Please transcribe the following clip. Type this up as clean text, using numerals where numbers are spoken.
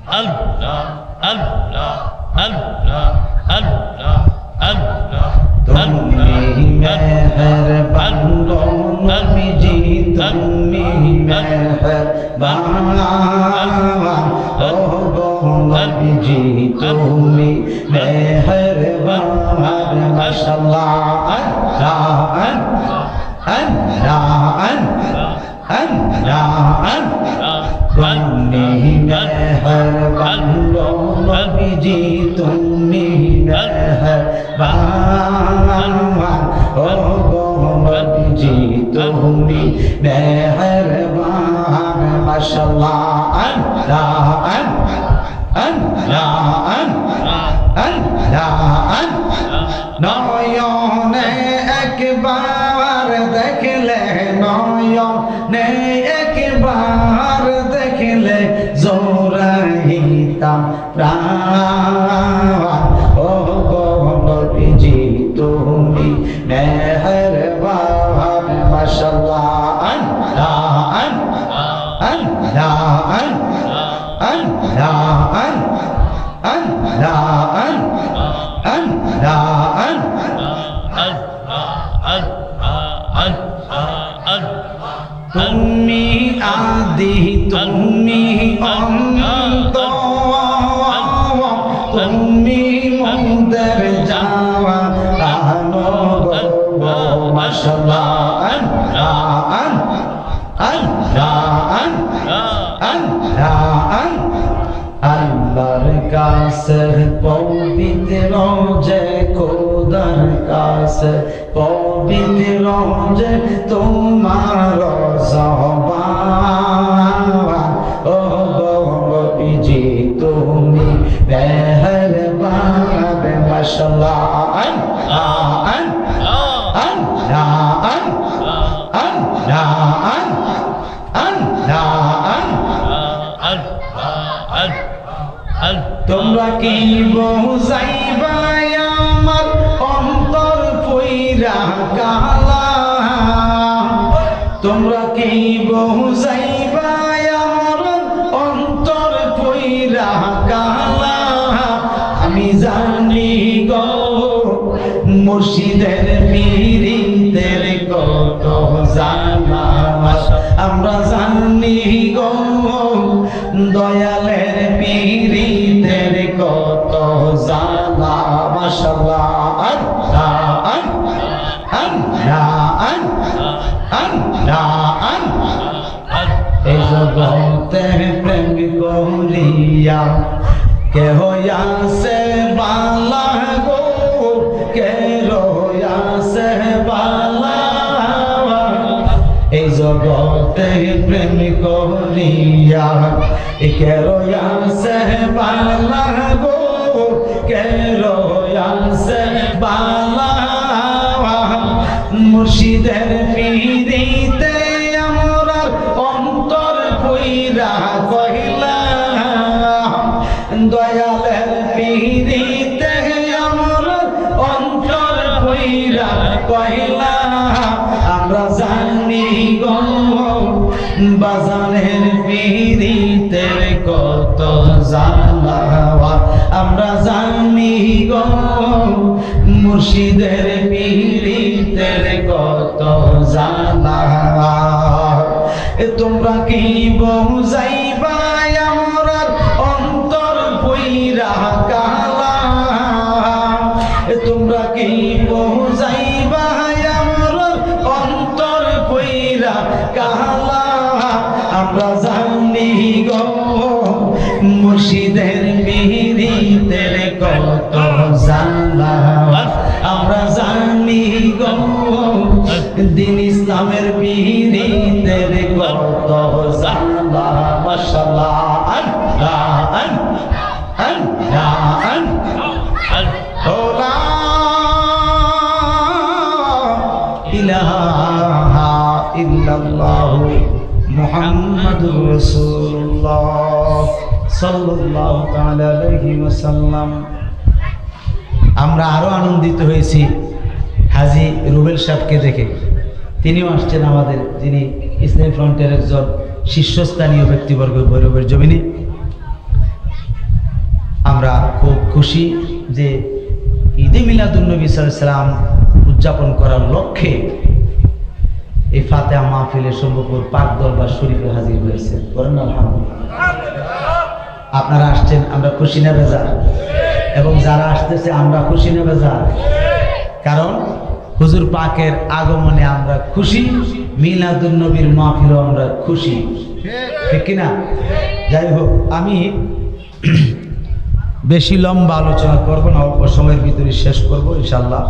আল্লাহ আল্লাহ আল্লাহ আল্লাহ আল্লাহ তুমি মেহেরবান গো নবীজি তুমি মেহেরবান ও গো নবীজি তুমি মেহেরবান মাশাআল্লাহ আল্লাহ আল্লাহ আল্লাহ আল্লাহ তুমি মেহেরবান গো নবীজি তুমি মেহেরবান ও গো নবীজি তুমি মেহেরবান মাশাআল্লাহ আল্লাহ আল্লাহ আল্লাহ নয়নে একবার দেখলে নয়নে একবার দেখলে জোরাইতাম প্রাণ ও গো নবীজি তুমি মেহেরবান মাশাআল্লাহ আল্লাহ আল্লাহ আল্লাহ তুমি আদি তুমি অন্ত তুমি মুদের যাওয়া কানো গো মাশাআল্লাহ আল্লাহর কাছে পবিত্র যে খোদার কাছে পবিত্র যে তোমার জবান ও গো নবীজি তুমি মেহেরবান মাশাআল্লাহ তোমরা কি বুঝাইবা আমার অন্তর পইরা কালা তোমরা কি বুঝাইবা আমার অন্তর পইরা কালা আমি জানি গো মুর্শিদের পীরিতের কত জানা আমরা জানি গো দয়ালের পীরিতের কত জানা মাশাআল্লাহ এই জগতে প্রেম করিয়া কেহ আছে বালা গো কেহ আছে বালা এই জগতে প্রেম করিয়া কেহ আছে বালা গো কেহ আছে বালা মুর্শিদের পীরিতে আমরা অন্তর পইরা কহিলা দয়ালের পীরিতে আমরা অন্তর পইরা কহিলা আমরা জানি গো বাজানের পীরিতের কত জানা আমরা জানি গো মুর্শিদের পীরিতের কত জানা তোমরা কি বুঝাইবা আমরা অন্তর পইরা কালা তোমরা কি বুঝাইবা আমরা অন্তর পইরা কালা আমরা জানি গো মুর্শিদের পীরিতের কত জানা আমরা জানি গো দিন ইসলামের পীরিতের কত জানা মাশাআল্লাহ লা ইলাহা ইল্লাল্লাহু মুহাম্মাদুর রাসূলুল্লাহ সাল্লাল্লাহু তাআলা আলাইহি ওয়াসাল্লাম। আমরা আরো আনন্দিত হয়েছি হাজী রুবেল সাহেবকে দেখে। তিনিও আসছেন আমাদের, যিনি ইসলামী ফ্রন্টের একজন শীর্ষস্থানীয় ব্যক্তিবর্গ ভৈরবের জমিনে। খুশি যে ঈদে মিলাদুন্নবী সাল্লাল্লাহু আলাইহি ওয়াসাল্লাম উদযাপন করার লক্ষ্যে এই ফাতিহা মাহফিলে সম্ভবপুর পাক দরবার শরীফে হাজির হয়েছে। বলেন আলহামদুলিল্লাহ। আপনারা আসছেন, আমরা খুশি না বেজার? এবং যারা আসতেছে আমরা খুশি না বেজার? কারণ হুজুর পাকের আগমনে আমরা খুশি, মিলাদুন্নবীর মাহফিলও আমরা খুশি, ঠিক কিনা? যাই হোক, আমি বেশি লম্বা আলোচনা করব না, অল্প সময়ের ভিতরে শেষ করব ইনশাআল্লাহ।